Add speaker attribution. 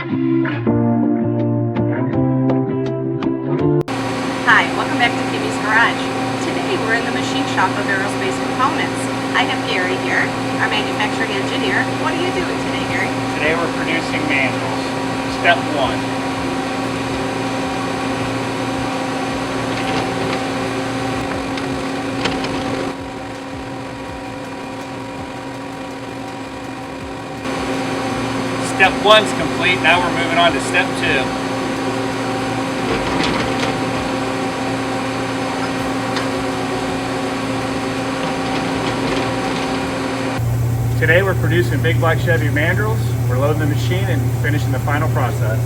Speaker 1: Hi, welcome back to Kimmy's Garage. Today we're in the machine shop of Aerospace Components. I have Gary here, our manufacturing engineer. What are you doing today, Gary?
Speaker 2: Today we're producing mandrels. Step 1. Step 1's complete. Now we're moving on to step 2. Today we're producing big black Chevy mandrels. We're loading the machine and finishing the final process.